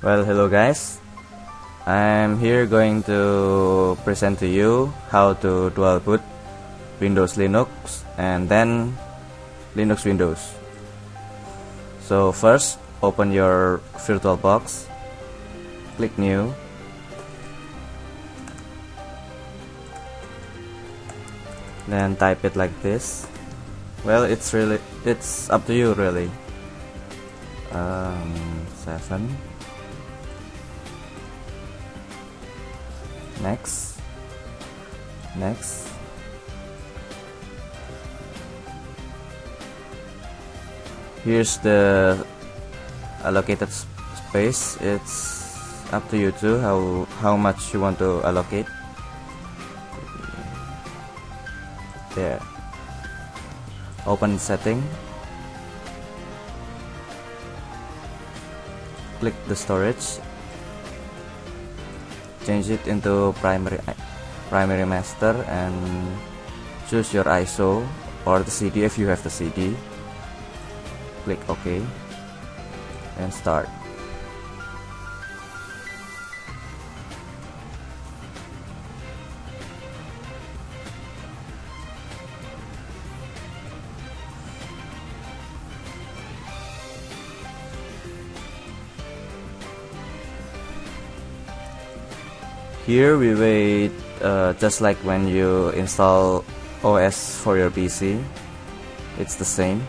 Well, hello guys. I'm here going to present to you how to dual boot Windows Linux and then Linux Windows. So first, open your VirtualBox, click New, then type it like this. Well, it's up to you really. 7. Next. Here's the allocated space. It's up to you too how much you want to allocate. There. Open setting. Click the storage. Change it into primary master and choose your ISO or the CD if you have the CD. Click OK and start. Here we wait just like when you install OS for your PC. It's the same.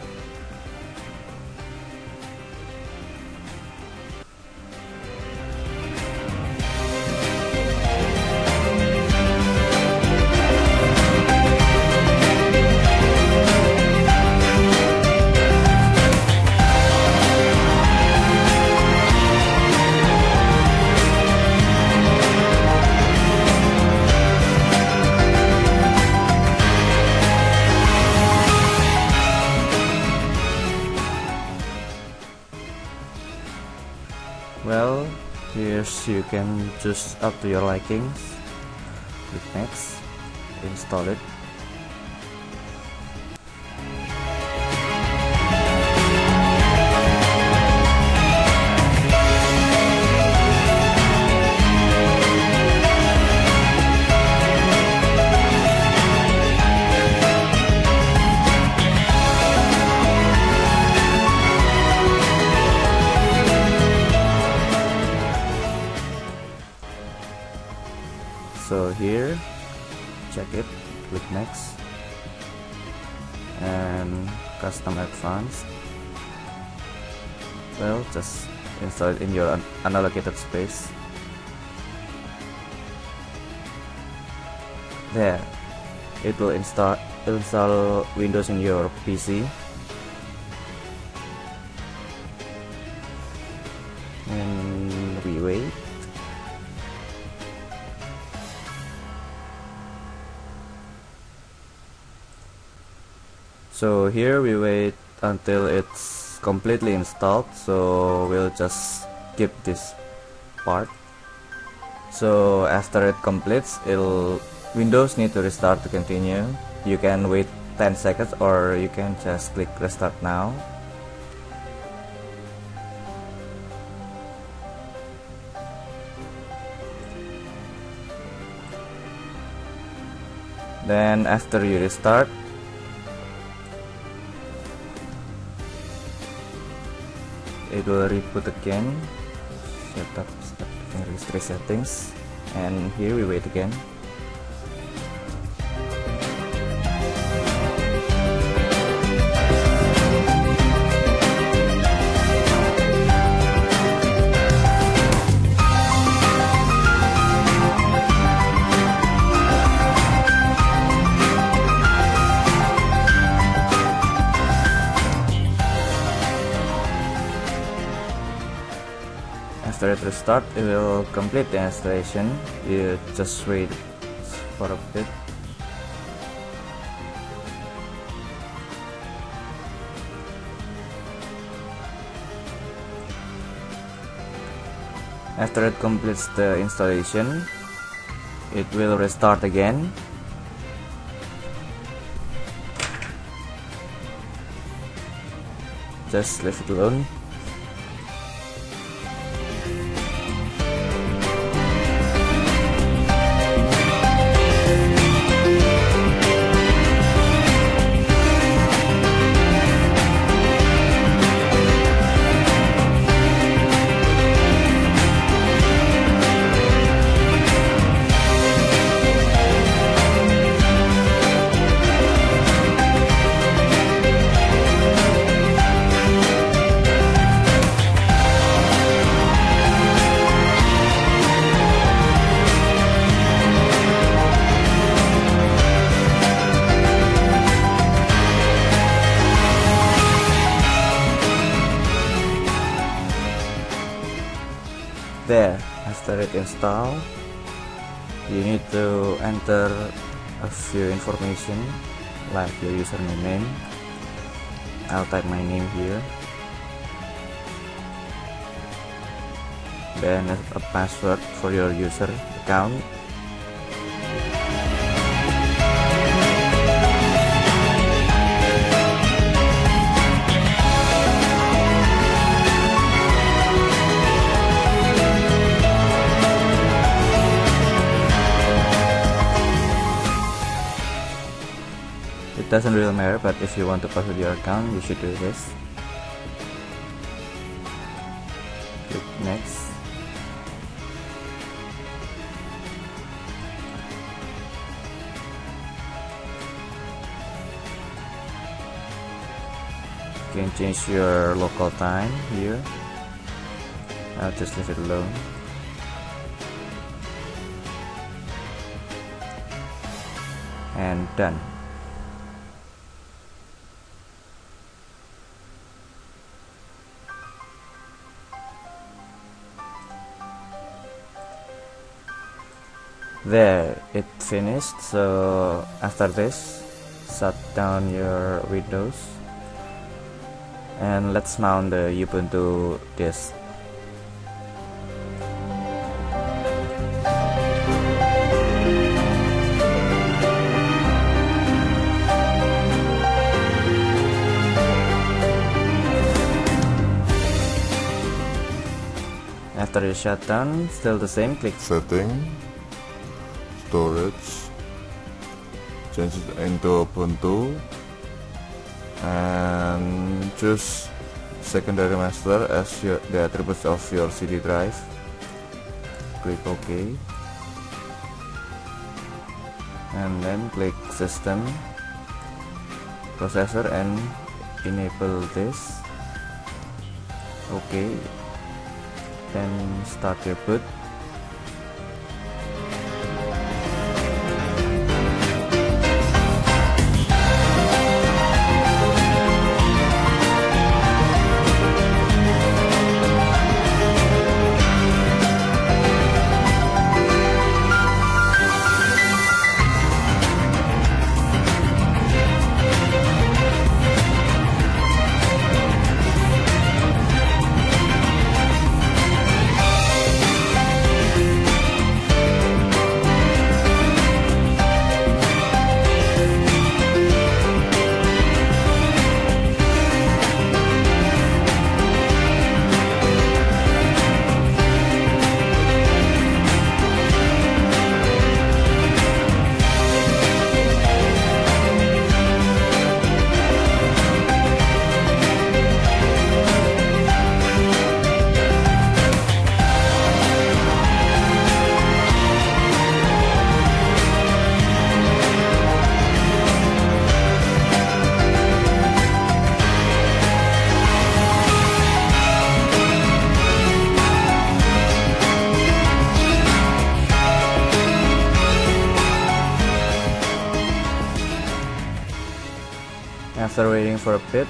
Well, here's you can choose up to your likings. Click next, install it. So here, check it, click next, and custom advanced. Well, just install it in your unallocated space. There, it will install Windows in your PC. And we wait. So here we wait until it's completely installed, so we'll just skip this part. So after it completes, Windows need to restart to continue. You can wait 10 seconds or you can just click restart now. Then after you restart, it will reboot again. Setup registry settings, and here we wait again. After it restart, it will complete the installation. You just wait for a bit. After it completes the installation, it will restart again. Just leave it alone. After it install, you need to enter a few information like your username name. I'll type my name here, then a password for your user account. It doesn't really matter, but if you want to password your account, you should do this. Click next. You can change your local time here. I'll just leave it alone. And done. There, it finished. So after this, shut down your Windows and let's mount the Ubuntu disk. After you shut down, still the same, click setting, storage, change it into Ubuntu, and choose secondary master as the attributes of your CD drive. Click OK, and then click system, processor, and enable this. OK, then start your boot. After waiting for a bit,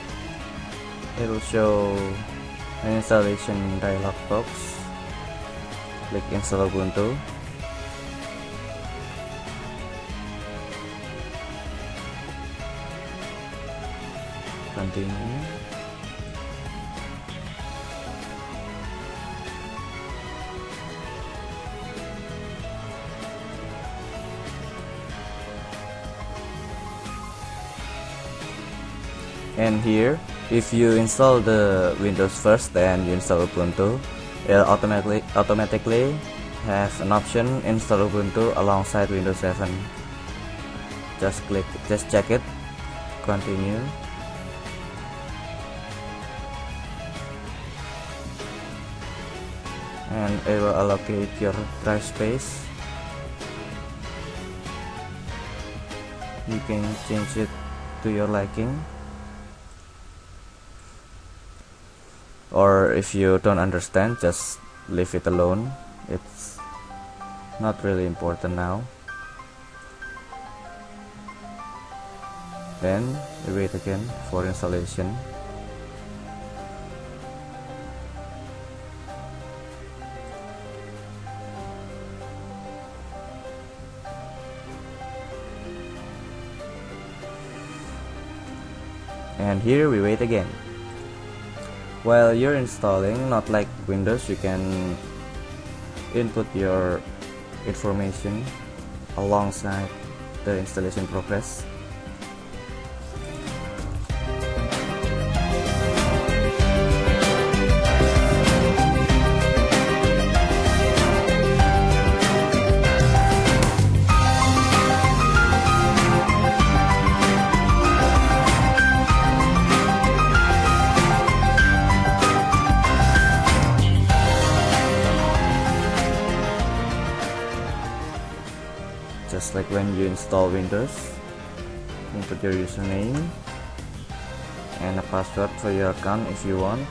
it will show an installation dialog box. Click install Ubuntu. Continue. And here, if you install the Windows first, then you install Ubuntu, it'll automatically have an option install Ubuntu alongside Windows 7. Just check it, continue. And it will allocate your drive space. You can change it to your liking. Or if you don't understand, just leave it alone. It's not really important now. Then we wait again for installation. and here we wait again. While you're installing, not like Windows, you can input your information alongside the installation progress. Just like when you install Windows, input your username and a password for your account if you want.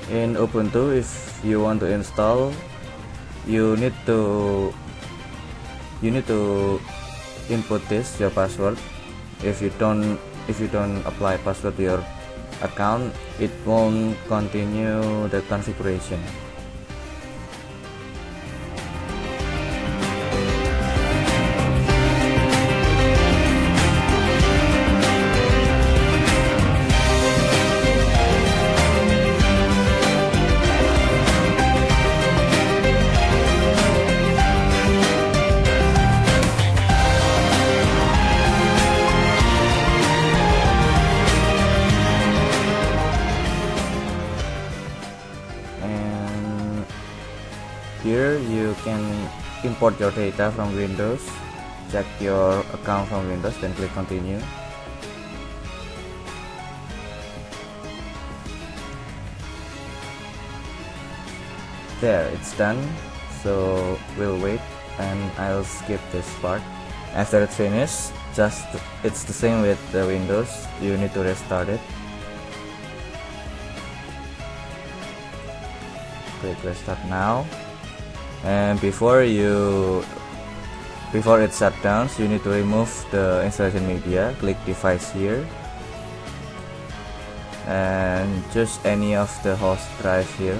In Ubuntu, if you want to install, you need to input this, your password. If you don't apply password to your account, it won't continue the configuration. Here you can import your data from Windows, check your account from Windows, then click continue. There, it's done. So we'll wait and I'll skip this part. After it's finished, it's the same with the Windows, you need to restart it. Click restart now. And before it shutdowns, you need to remove the installation media. Click device here and choose any of the host drive here.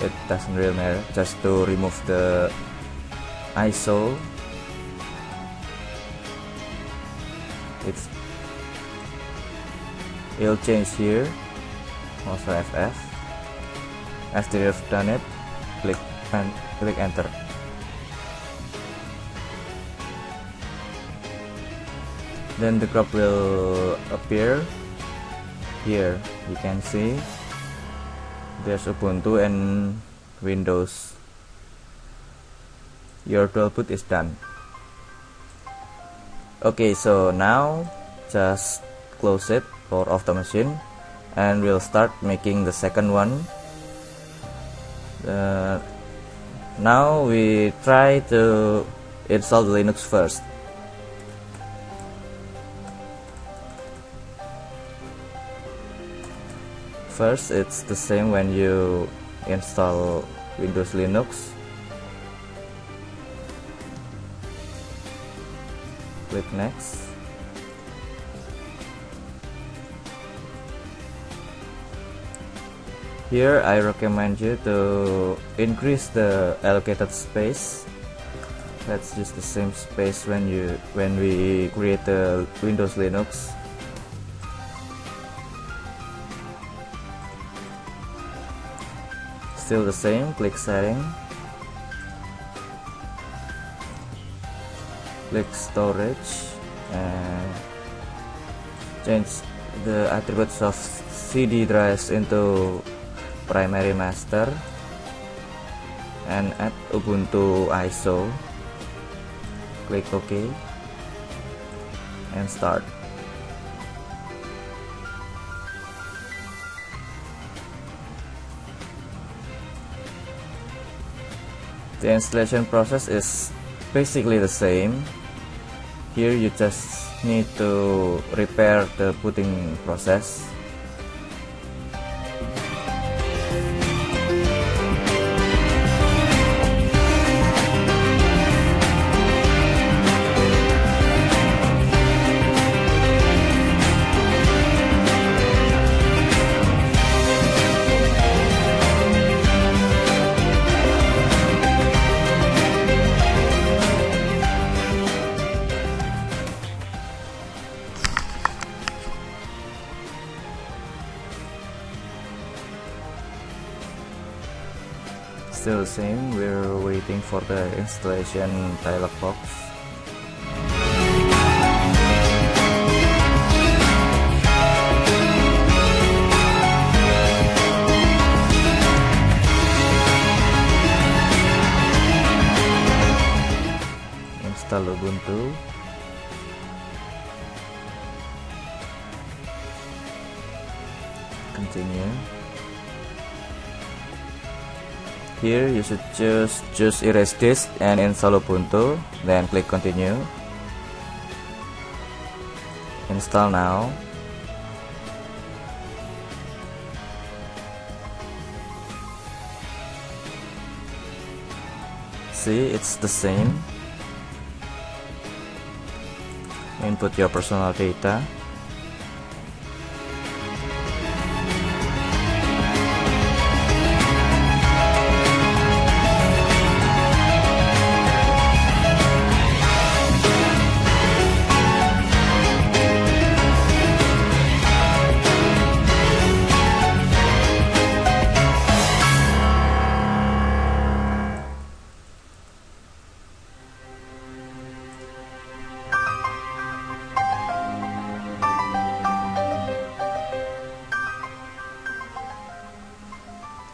It doesn't really matter, just to remove the ISO. It'll change here, also FF. After you've done it, click enter. Then the crop will appear here. You can see there's Ubuntu and Windows. Your dual boot is done. Okay, so now just close it, power off the machine, and we'll start making the second one. Now we try to install the Linux first. First, it's the same when you install Windows Linux. Click next. Here I recommend you to increase the allocated space. Let's use the same space when we create the Windows Linux. Still the same, click setting, click storage and change the attributes of CD drives into primary master and add Ubuntu ISO. Click OK and start. The installation process is basically the same. Here you just need to repair the booting process. still the same, we're waiting for the installation dialog box. Install Ubuntu. Continue. Here you should choose erase disk and install Ubuntu, then click continue. Install now. See, it's the same. Input your personal data.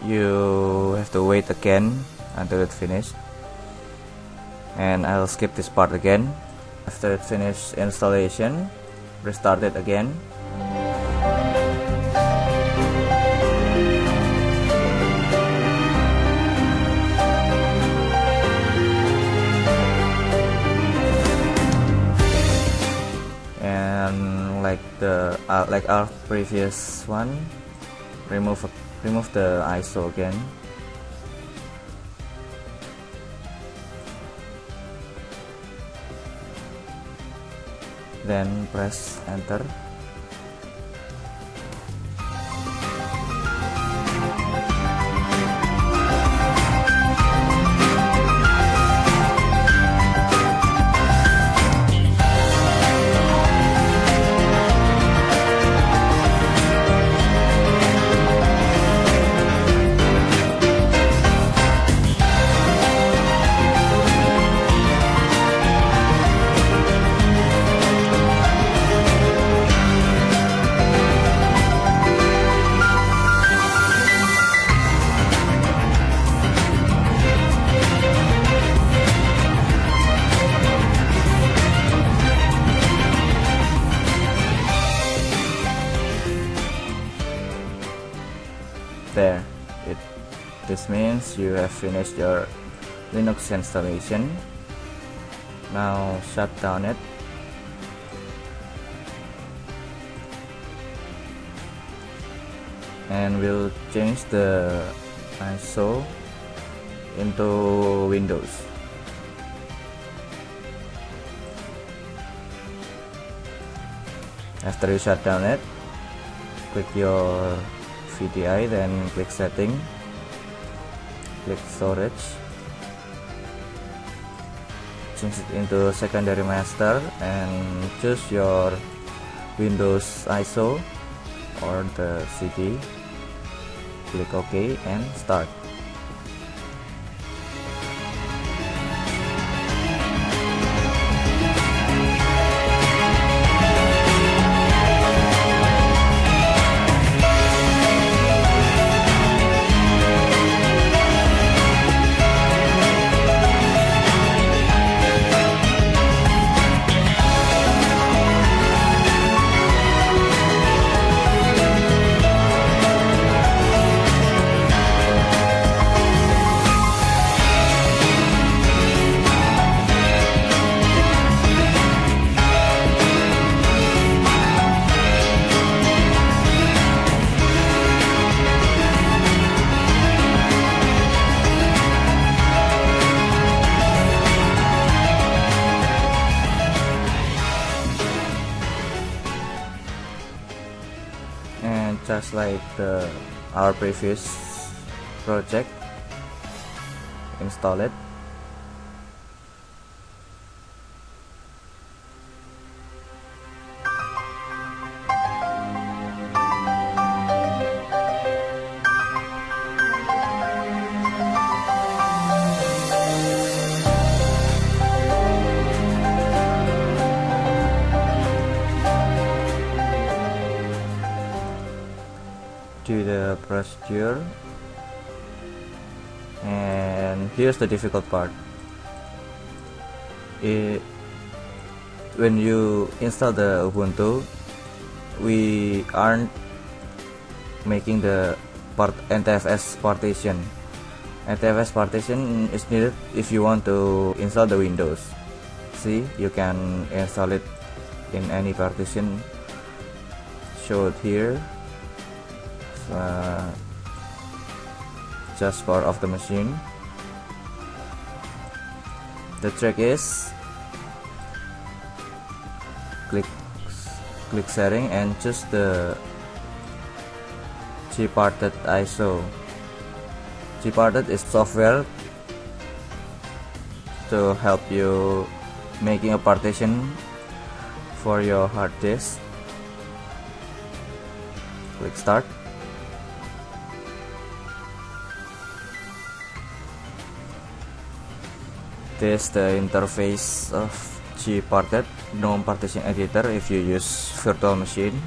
You have to wait again until it finished, and I'll skip this part again. After it finished installation, restart it again. And like our previous one, remove the ISO again. Then press enter. There, this means you have finished your Linux installation. Now shut down it. And we'll change the ISO into Windows. After you shut down it, click your VDI, then click setting, click storage, change it into secondary master, and choose your Windows ISO or the CD. Click OK and start. Just like our previous project, install it. to the procedure, and here's the difficult part. When you install the Ubuntu, we aren't making the NTFS partition. NTFS partition is needed if you want to install the Windows. See, you can install it in any partition showed here. Just power off the machine. The trick is click setting and choose the gparted ISO. Gparted is software to help you making a partition for your hard disk. Click start. This is the interface of gparted GNOME partition editor if you use virtual machine.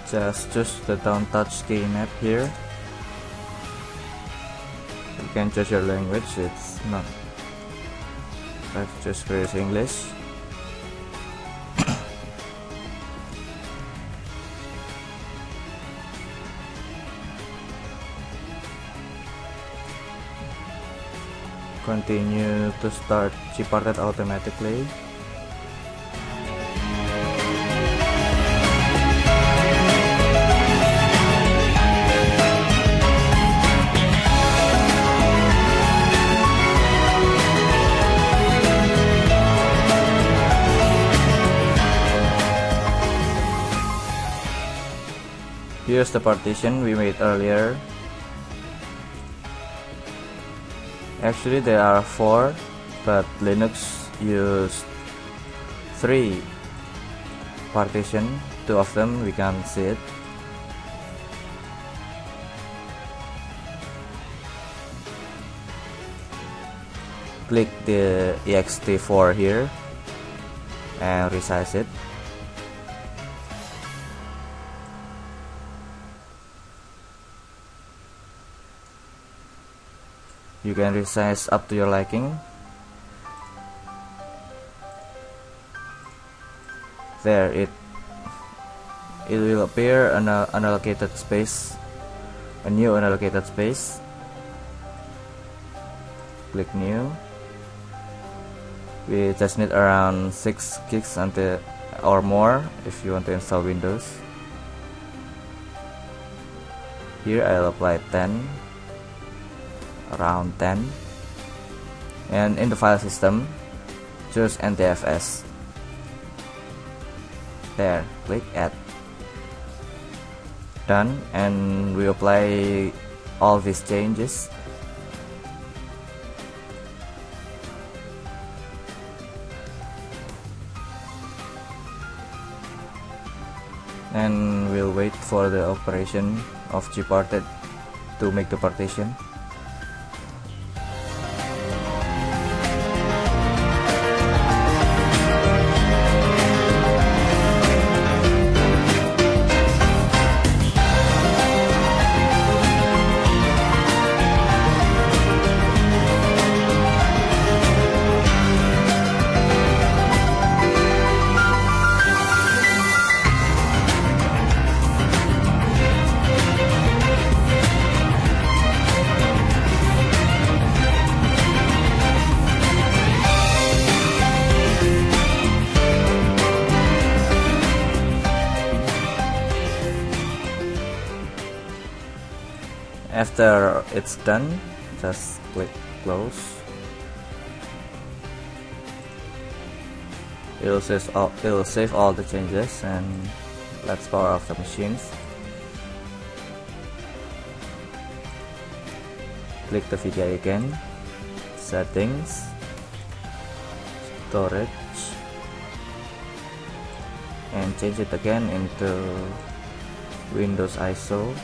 Just choose the don't touch key map here. You can choose your language, it's not. Let's just choose English. Continue to start gparted automatically. Here's the partition we made earlier. Actually there are 4, but Linux used 3 partition. 2 of them we can see it. Click the ext4 here and resize it. You can resize up to your liking. There, it will appear an unallocated space, a new unallocated space. Click new. We just need around 6 gigs or more if you want to install Windows. Here I'll apply 10. Around 10, and in the file system choose NTFS. There, click add. Done, and we apply all these changes. And we'll wait for the operation of gparted to make the partition. After it's done, just click close. It'll save all the changes, and let's power off the machines. Click the VDI again, settings, storage, and change it again into Windows ISO,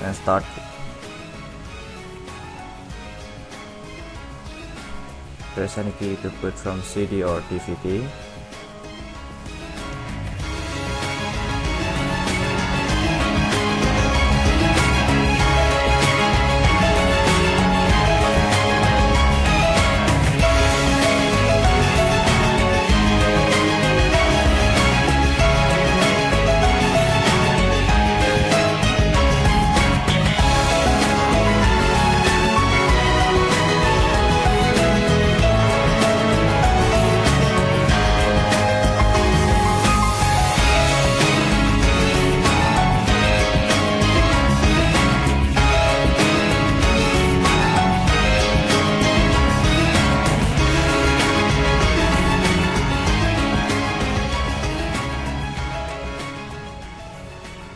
and start. Press any key to put from CD or DVD.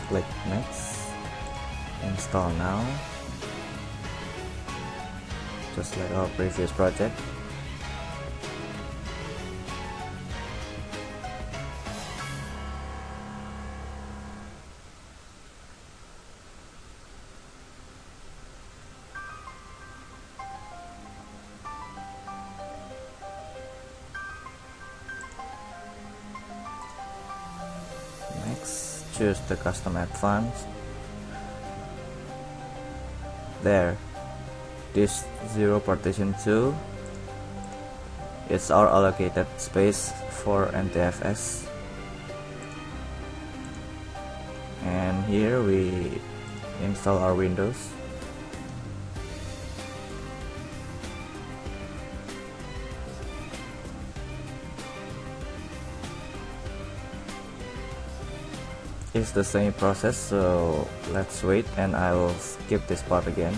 Click next, install now, just like our previous project. Next, choose the custom advanced. There, this 0 partition 2 is our allocated space for NTFS, and here we install our Windows. It's the same process, so let's wait, and I will skip this part again.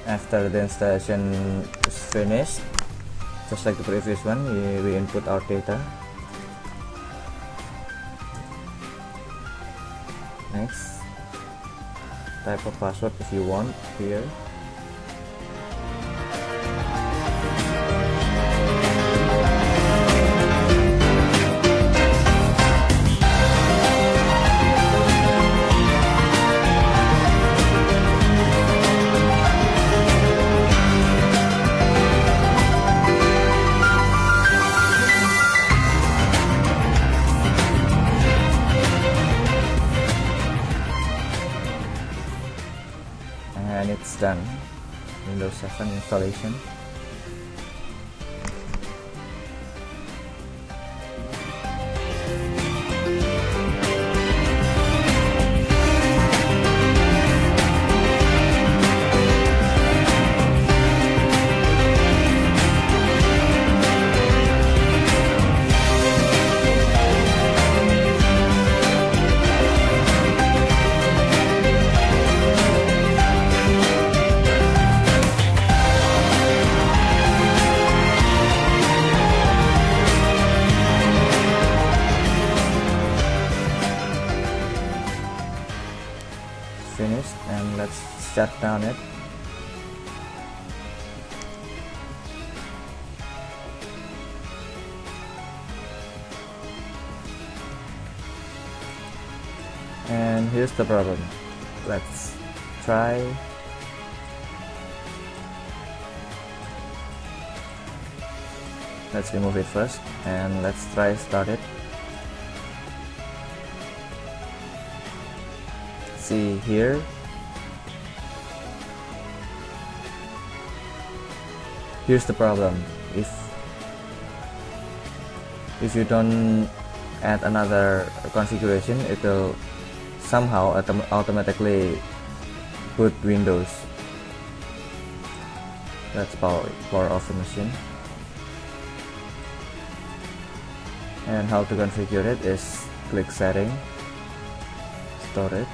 After the installation is finished, just like the previous one, we input our data. Next, type a password if you want here. And it's done. Windows 7 installation. Finished, and let's shut down it. And here's the problem. Let's try. Let's remove it first, and let's try start it. See here, here's the problem. If you don't add another configuration, it will somehow automatically boot Windows. Let's power off the machine. And how to configure it is click setting, storage,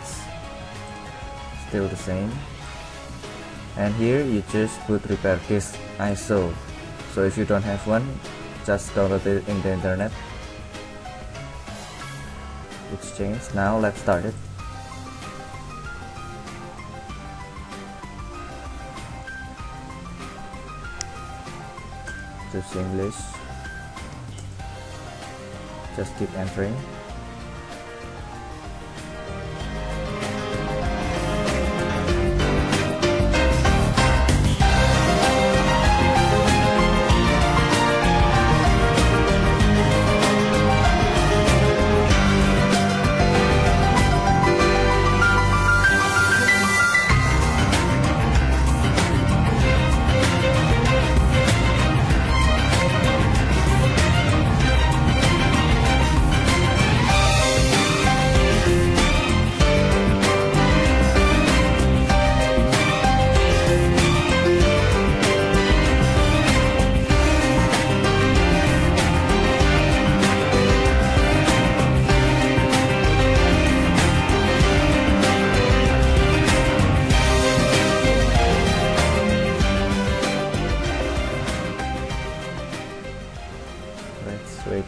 still the same, and here you choose boot repair disk ISO. So if you don't have one, just download it in the internet. It's changed. Now let's start it. Choose English. Just keep entering. Let's wait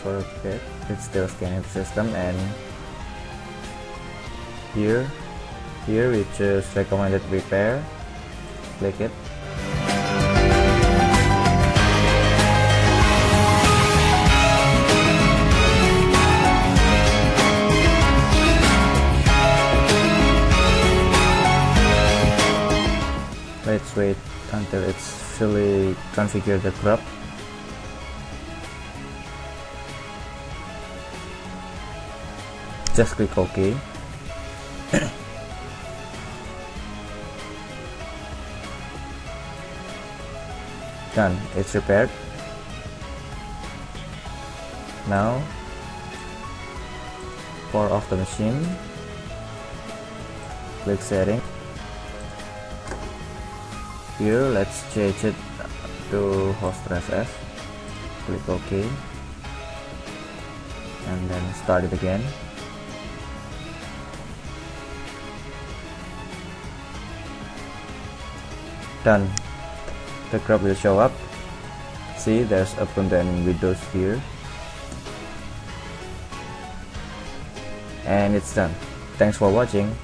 for a bit. It's still scanning the system, and here we choose recommended repair. Click it. Let's wait until it's fully configured the crop. Just click OK. Done, it's repaired. Now power off the machine. Click setting. Here let's change it to host.ref. Click OK and then start it again. Done. The crop will show up. See, there's Ubuntu and Windows here, and it's done. Thanks for watching.